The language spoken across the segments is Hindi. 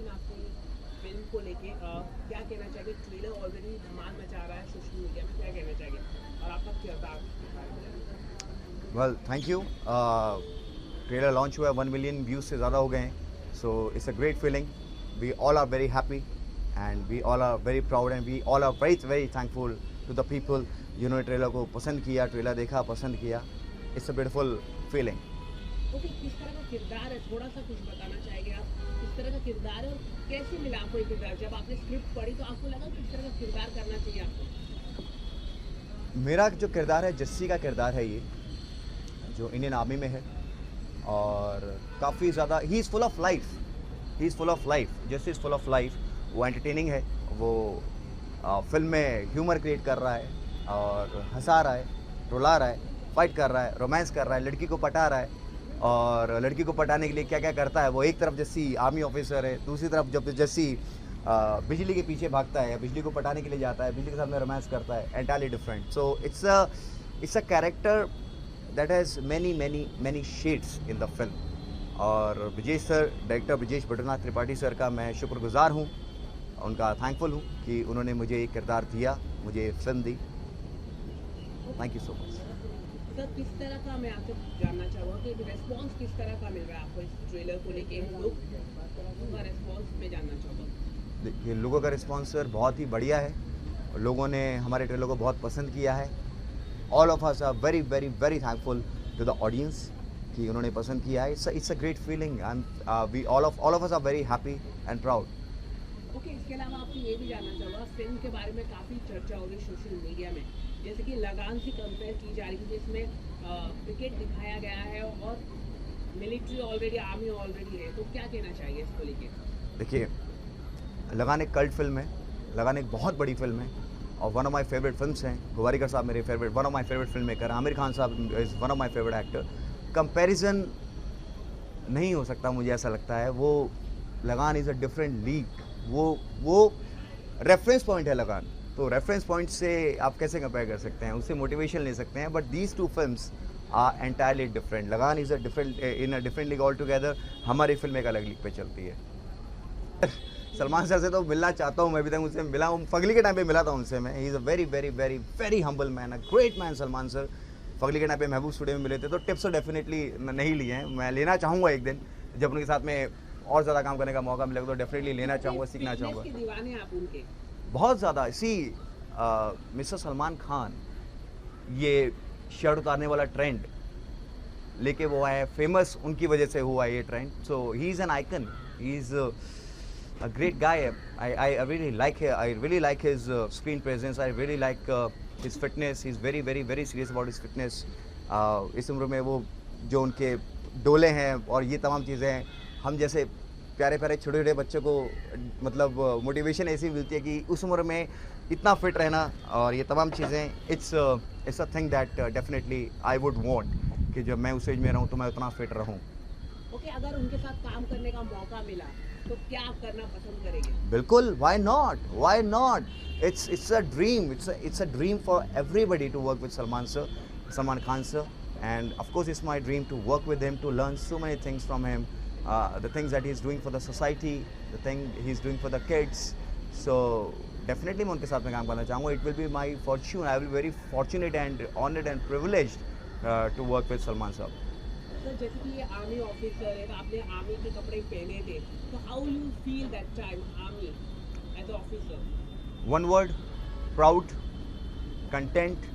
क्वेश्चन आपको फिल्म को लेके क्या कहना चाहिए? ट्रेलर ऑलरेडी धमाल मचा रहा है सोशल मीडिया में, क्या कहना चाहिए और आपका किरदार के बारे में जानना चाहूँगा। Well thank you. Trailer launch हुआ है, 1 मिलियन व्यूज़ से ज़्यादा हो गए हैं, so it's a great feeling. We all are very happy and we all are very proud and we all are very very thankful to the people जिन्होंने ट्रेलर को पसंद किया, ट्रेलर देखा, पसंद किया। It's a beautiful feeling. Okay, किस तरह का किरदार है, थोड़ा सा कुछ बताना चाहेंगे आप? किस तरह का किरदार है और कैसे मिला आपको ये किरदार? जब आपने स्क्रिप्ट पढ़ी तो आपको लगा किस तरह का किरदार करना चाहिए आपको? मेरा जो किरदार है, जस्सी का किरदार है ये, जो इंडियन आर्मी में है और काफ़ी ज़्यादा he is full of life. He is full of life, Jassi is full of life. वो एंटरटेनिंग है, वो फिल्म में ह्यूमर क्रिएट कर रहा है और हंसा रहा है, रुला रहा है, फाइट कर रहा है, रोमांस कर रहा है, लड़की को पटा रहा है। और लड़की को पटाने के लिए क्या क्या करता है वो, एक तरफ जस्सी आर्मी ऑफिसर है, दूसरी तरफ जब जस्सी बिजली के पीछे भागता है या बिजली को पटाने के लिए जाता है, बिजली के साथ में रोमांस करता है, entirely different. So it's a character that has many shades in the film. और Brijesh sir, director Brijesh Badrinath Tripathi sir का मैं शुक्रगुजार हूँ, उनका थैंकफुल हूँ कि उन्होंने मुझे ये किरदार दिया, मुझे ये film the. Thank you so much. Sir, किस तरह का, मैं आपसे जानना चाहूँगा कि रेस्पॉन्स किस तरह का मिल रहा है आपको इस ट्रेलर को लेके? लोग का रेस्पॉन्स मैं जानना चाहूँगा। देखिए, लोगों का रिस्पॉन्स सर बहुत ही बढ़िया है, लोगों ने हमारे ट्रेलर को बहुत पसंद किया है। All of us are very very very thankful to the audience कि उन्होंने पसंद किया है। It's a great feeling and we all of us are very happy and proud. Okay, इसके अलावा आपसे ये भी जानना चाहूँगा, फिल्म के बारे में काफ़ी चर्चा हो रही सोशल मीडिया में, जैसे कि लगान से कंपेयर की जा रही है, जिसमें क्रिकेट दिखाया गया है और मिलिट्री ऑलरेडी, आर्मी ऑलरेडी है, तो क्या कहना चाहिए इसको लेके? देखिए, लगान एक कल्ट फिल्म है, लगान एक बहुत बड़ी फिल्म है और one of my favourite films हैं। गोवारिकर साहब मेरे favourite, one of my favourite film maker, Aamir Khan साहब is one of my favourite actor. Comparison नहीं हो सकता, मुझे ऐसा लगता है। वो Lagaan is a different league, वो रेफरेंस पॉइंट है लगान, तो रेफरेंस पॉइंट से आप कैसे कंपेयर कर सकते हैं, उससे मोटिवेशन ले सकते हैं। But these two films are entirely different. Lagaan is a different in a different league all together. हमारी फिल्म एक अलग लीग पे चलती है। सलमान सर से तो मिलना चाहता हूँ, मैं अभी तक उनसे मिला हूँ, फगली के टाइम पे मिला था उनसे मैं। ही is a very very very very humble man, a great man Salman sir. Fugly के टाइम पे महबूब स्टूडियो में मिले थे, तो टिप्स तो डेफिनेटली नहीं लिए हैं, मैं लेना चाहूँगा एक दिन, जब उनके साथ में और ज़्यादा काम करने का मौका मिलेगा तो डेफिनेटली लेना चाहूँगा, सीखना चाहूँगा। फिटनेस के दीवाने आप उनके? बहुत ज़्यादा। सी मिस्टर सलमान खान ये शर्ट उतारने वाला ट्रेंड लेके वो आए, फेमस उनकी वजह से हुआ ये trend. So he is an icon, he is a great guy. I really like his screen presence. I really like his fitness. He's very very very serious about his fitness. इस उम्र में वो जो उनके डोले हैं और ये तमाम चीज़ें हैं, हम जैसे प्यारे प्यारे छोटे छोटे बच्चों को मतलब मोटिवेशन ऐसी मिलती है कि उस उम्र में इतना फिट रहना और ये तमाम चीज़ें, it's a thing that definitely I would want कि जब मैं उस एज में रहूँ तो मैं उतना फिट रहूँ। ओके, अगर उनके साथ काम करने का मौका मिला तो क्या आप करना पसंद करेंगे? बिल्कुल, why not? It's a dream. It's a dream for everybody to work with Salman Khan sir, and of course it's my dream to work with him, to learn so many things from him, the things that he's doing for the society, the thing he's doing for the kids. So definitely मैं उनके साथ में काम करना चाहूँगा. It will be my fortune. I will be very fortunate and honored and privileged to work with Salman sir. Sir, जैसे कि ये आर्मी ऑफिसर है, तो आपने आर्मी के कपड़े पहने थे, तो how you feel that time army as a officer? One word, proud, content.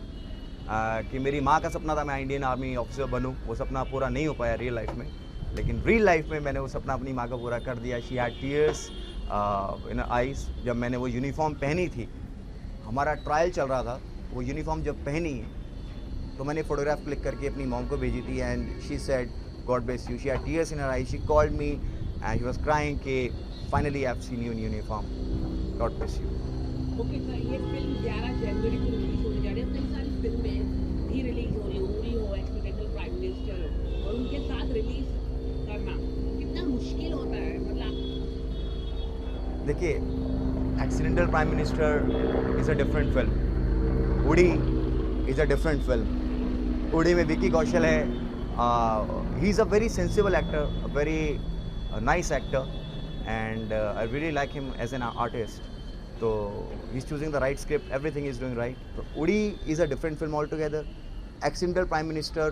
कि मेरी माँ का सपना था मैं इंडियन आर्मी ऑफिसर बनूं, वो सपना पूरा नहीं हो पाया रियल लाइफ में, लेकिन रियल लाइफ में मैंने वो सपना अपनी माँ का पूरा कर दिया। She had tears in eyes जब मैंने वो यूनिफॉर्म पहनी थी। हमारा ट्रायल चल रहा था, वो यूनिफॉर्म जब पहनी तो मैंने फोटोग्राफ क्लिक करके अपनी मॉम को भेजी थी and she said God bless you. She had tears in her eyes, she called me and she was crying कि finally I have seen you in uniform, God bless you. Okay sir, ये फिल्म 11 जनवरी को रिलीज होने जा रही है। कई सारी फिल्में भी रिलीज हो रही है, उरी हो, एक्सीडेंटल प्राइम मिनिस्टर हो, और उनके साथ रिलीज करना कितना मुश्किल होता है? मतलब देखिए, accidental prime minister is a different film, उड़ी इज़ अ डिफरेंट फिल्म। उड़ी में विकी कौशल है, ही is a very sensible actor, a very nice actor, and I really like him as an artist. So he's choosing the right script, everything is doing right. So Udi is a different film altogether. Accidental Prime Minister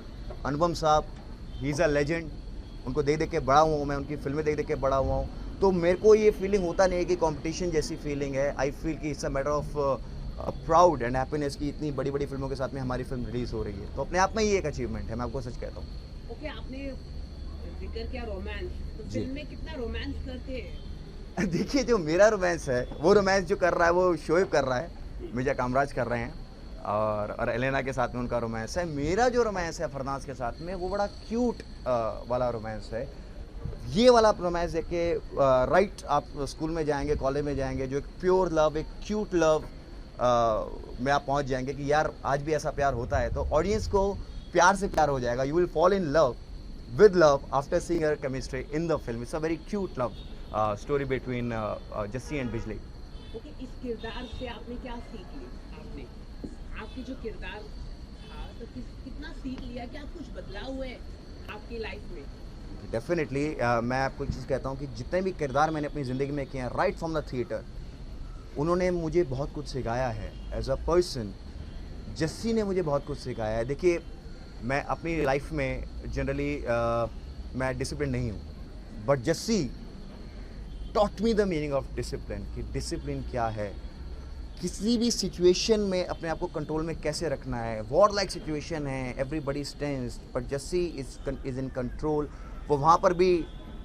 अनुपम साहब, ही इज़ अ लेजेंड. उनको देख देख के बड़ा हुआ हूँ मैं, उनकी फिल्में देख देख के बड़ा हुआ हूँ. तो मेरे को ये फीलिंग होता नहीं है कि कंपटीशन जैसी फीलिंग है. आई फील कि it's a matter of proud and happiness की इतनी बड़ी बड़ी फिल्मों के साथ में हमारी फिल्म रिलीज़ हो रही है. तो अपने आप में ही एक अचीवमेंट है, मैं आपको सच कहता हूँ. ओके, आपने जिक्र किया रोमांस, तो जी. फिल्म में कितना रोमांस करते हैं? देखिए, जो मेरा रोमांस है वो रोमांस जो कर रहा है वो शोएब कर रहा है, मिर्जा कामराज कर रहे हैं, और एलेना के साथ में उनका रोमांस है. मेरा जो रोमांस है फरनाज के साथ में वो बड़ा क्यूट वाला रोमांस है. ये वाला रोमांस देख के राइट आप स्कूल में जाएंगे, कॉलेज में जाएंगे, जो एक प्योर लव, एक क्यूट लव में आप पहुंच जाएंगे कि यार आज भी ऐसा प्यार होता है. तो ऑडियंस को प्यार से प्यार हो जाएगा. You will fall in love with love after seeing her chemistry in the film. It's a very cute love story between Jassi and Bijli. Okay, इस किरदार से आपने क्या सीख ली? आपके जो किरदार था तो कितना सीख लिया? क्या कुछ बदलाव हुए आपकी लाइफ में? डेफिनेटली मैं आपको एक चीज़ कहता हूँ कि जितने भी किरदार मैंने अपनी ज़िंदगी में किए हैं राइट फ्रॉम द थिएटर, उन्होंने मुझे बहुत कुछ सिखाया है एज अ पर्सन. जस्सी ने मुझे बहुत कुछ सिखाया है. देखिए, मैं अपनी लाइफ में जनरली मैं डिसिप्लिन नहीं हूँ, but Jassi taught me the meaning of discipline, कि डिसिप्लिन क्या है, किसी भी सिचुएशन में अपने आप को कंट्रोल में कैसे रखना है. वॉर लाइक सिचुएशन है, everybody tense, but Jassi is in control. वो वहाँ पर भी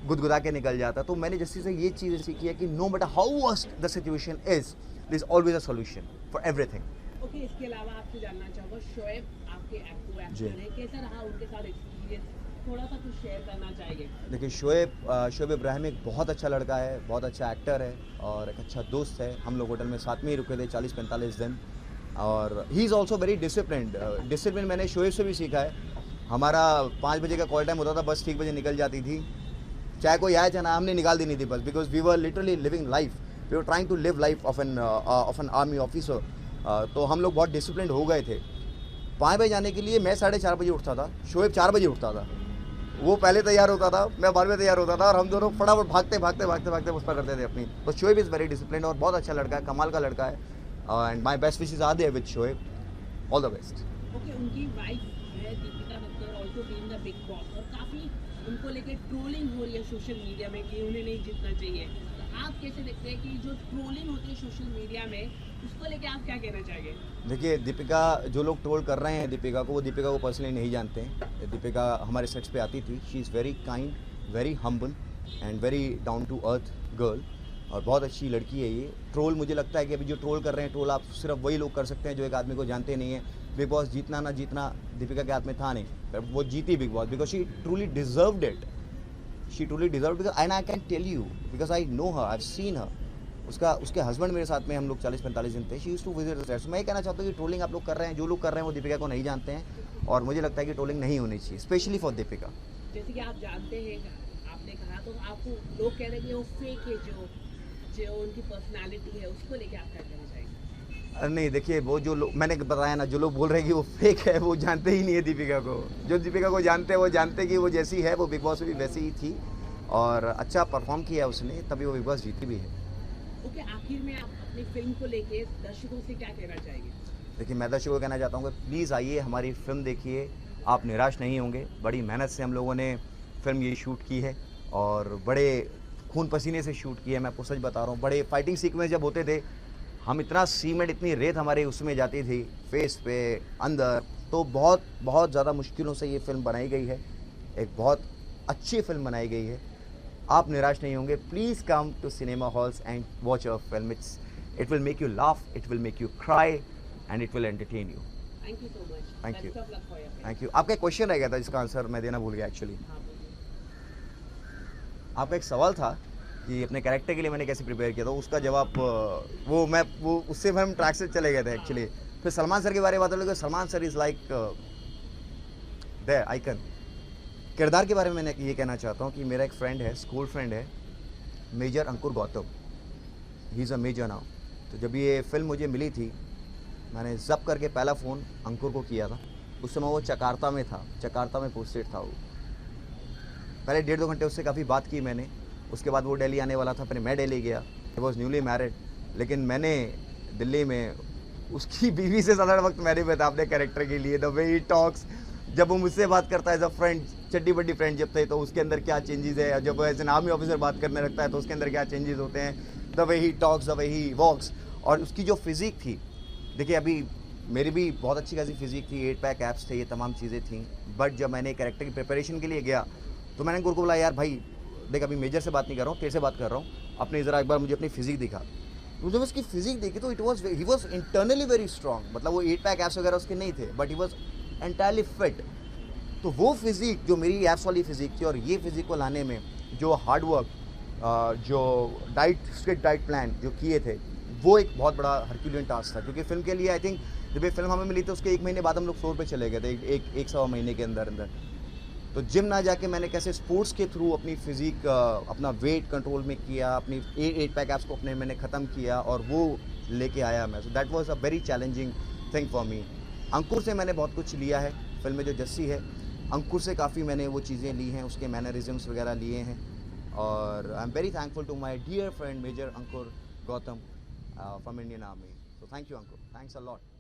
गुदगुदा के निकल जाता. तो मैंने जस्सी से ये चीज़ें सीखी है कि no matter how worst the situation is, there is always a solution for everything. Okay, इसके अलावा आपसे जानना चाहूँगा, शोएब आपके एक्टर है, कैसा रहा उनके साथ एक्सपीरियंस? थोड़ा सा कुछ शेयर करना चाहिए. देखिए, शोएब इब्राहिम एक बहुत अच्छा लड़का है, बहुत अच्छा एक्टर है और एक अच्छा दोस्त है. हम लोग होटल में साथ में ही रुके थे 40-45 दिन, और he is also very disciplined. Discipline मैंने शोएब से भी सीखा है. हमारा 5 बजे का कॉल टाइम होता था, बस 3 बजे निकल जाती थी. चाहे कोई आए चाहे ना, हमने निकाल देनी थी बस, because we were literally living life, we were trying to live life of an army officer. तो हम लोग बहुत डिसिप्लिन हो गए थे. 5 बजे जाने के लिए मैं 4:30 बजे उठता था, शोएब 4 बजे उठता था. वो पहले तैयार होता था, मैं बाद में तैयार होता था, और हम दोनों फटाफट भागते उस पर करते थे अपनी. तो शोएब इज़ वेरी डिसिप्लिन और बहुत अच्छा लड़का है, कमाल का लड़का है. And my best wishes are there with Shoaib. All the best. Okay, उनकी वाइफ है Dipika Dutta, also being the Bigg Boss, और काफ़ी उनको लेके ट्रोलिंग हो रही है सोशल मीडिया में कि उन्हें नहीं जीतना चाहिए. तो आप कैसे देखते हैं कि जो ट्रोलिंग होती है सोशल मीडिया में, उसको लेके आप क्या कहना चाहेंगे? देखिए, दीपिका, जो लोग ट्रोल कर रहे हैं दीपिका को, वो दीपिका को पर्सनली नहीं जानते हैं. दीपिका हमारे सेट्स पे आती थी. She is very kind, very humble and very down to earth girl, और बहुत अच्छी लड़की है ये. ट्रोल, मुझे लगता है कि अभी जो ट्रोल कर रहे हैं, ट्रोल आप सिर्फ वही लोग कर सकते हैं जो एक आदमी को जानते नहीं हैं. बिग बॉस जीतना ना जीतना दीपिका के हाथ में था नहीं, पर वो जीती Bigg Boss because she truly deserved it. She truly deserve, because and I can tell you, because I know her, I have seen her. उसके हस्बैंड मेरे साथ में हम लोग 40-45 दिन थे. She used to visit the sets. मैं ये कहना चाहता हूँ कि ट्रोलिंग आप लोग कर रहे हैं, जो लोग कर रहे हैं वो दीपिका को नहीं जानते हैं, और मुझे लगता है कि ट्रोलिंग नहीं होनी चाहिए, स्पेशली फॉर दीपिका. जैसे कि आप जानते हैं, आपने कहा, तो आपको लोग कह रहे हैं कि वो फेक है, जो उनकी पर्सनालिटी है, उसको लेके आप क्या कहना चाहेंगे? नहीं, देखिए, वो जो लोग मैंने बताया ना, जो लोग बोल रहे हैं कि वो फेक है, वो जानते ही नहीं है दीपिका को. जो दीपिका को जानते हैं वो जानते हैं कि वो जैसी है वो बिग बॉस में भी वैसी ही थी, और अच्छा परफॉर्म किया उसने, तभी वो बिग बॉस जीती भी है. ओके, आखिर में आप अपनी फिल्म को लेके दर्शकों से क्या कहना चाहेंगे? देखिए, मैं दर्शकों को कहना चाहता हूँ कि प्लीज़ आइए, हमारी फिल्म देखिए, आप निराश नहीं होंगे. बड़ी मेहनत से हम लोगों ने फिल्म ये शूट की है, और बड़े खून पसीने से शूट की है. मैं आपको सच बता रहा हूँ, बड़े फाइटिंग सीक्वेंस जब होते थे, हम इतना सीमेंट, इतनी रेत हमारे उसमें जाती थी फेस पे, अंदर. तो बहुत बहुत ज़्यादा मुश्किलों से ये फिल्म बनाई गई है. एक बहुत अच्छी फिल्म बनाई गई है. आप निराश नहीं होंगे. Please come to cinema halls and watch our film. It will make you laugh, it will make you cry, and it will entertain you. Thank you so much. Thank you. Best of luck for your film. Thank you. आपका एक क्वेश्चन रह गया था जिसका आंसर मैं देना भूल गया एक्चुअली. हाँ, बोलिए. आपका एक सवाल था कि अपने कैरेक्टर के लिए मैंने कैसे प्रिपेयर किया था, उसका जवाब वो उससे हम ट्रैक से चले गए थे एक्चुअली. फिर सलमान सर के बारे में बात हो, Salman sir is like the icon. किरदार के बारे में मैंने ये कहना चाहता हूँ कि मेरा एक फ्रेंड है, स्कूल फ्रेंड है, major Ankur Gautam. He is a major now. तो जब ये फिल्म मुझे मिली थी, मैंने जब करके पहला फ़ोन अंकुर को किया था. उस समय वो जकार्ता में था, जकार्ता में पोस्टेड था वो. पहले 1.5-2 घंटे उससे काफ़ी बात की मैंने, उसके बाद वो दिल्ली आने वाला था, फिर मैं दिल्ली गया, आई वॉज न्यूली मैरिड। लेकिन मैंने दिल्ली में उसकी बीवी से ज़्यादा वक्त मैंने बिताया अपने कैरेक्टर के लिए। द वे ही टॉक्स, जब वो मुझसे बात करता है एज अ फ्रेंड, चड्डी बड्डी फ्रेंड जब थे, तो उसके अंदर क्या चेंजेस है, जब वो एज एन आर्मी ऑफिसर बात करने लगता है तो उसके अंदर क्या चेंजेस होते हैं, the way he talks, the way he walks. और उसकी जो फिज़िक थी, देखिए अभी मेरी भी बहुत अच्छी खासी फिज़िक थी, 8 पैक एब्स थे, ये तमाम चीज़ें थी। बट जब मैंने कैरेक्टर की प्रिपरेशन के लिए गया तो मैंने गुरु को बोला, यार भाई देख, अभी मेजर से बात नहीं कर रहा हूँ, तेरे से बात कर रहा हूँ, अपनी ज़रा एक बार मुझे अपनी फिज़िक दिखा। तो जब उसकी फिज़िक देखी तो he was internally very strong, मतलब वो 8 पैक एब्स वगैरह उसके नहीं थे, but he was entirely fit. तो वो फिज़िक जो मेरी एब्स वाली फिज़िक थी और ये फिज़िक को लाने में जो हार्ड वर्क, जो स्ट्रिक्ट डाइट प्लान जो किए थे, वो एक बहुत बड़ा हरक्यूलियन टास्क था। क्योंकि फिल्म के लिए आई थिंक जब ये फिल्म हमें मिली तो उसके 1 महीने बाद हम लोग फ्लोर पे चले गए थे, एक सवा महीने के अंदर। तो जिम ना जाके मैंने कैसे स्पोर्ट्स के थ्रू अपनी फिज़िक, अपना वेट कंट्रोल में किया, अपनी 8 पैक एब्स को अपने मैंने ख़त्म किया और वो लेके आया मैं। So that was a very challenging thing for me. Ankur से मैंने बहुत कुछ लिया है, फिल्म में जो जस्सी है, अंकुर से काफ़ी मैंने वो चीज़ें ली हैं, उसके मैनरिज्म्स वगैरह लिए हैं। और I am very thankful to my dear friend major Ankur Gautam from Indian army. So thank you Ankur, thanks a lot.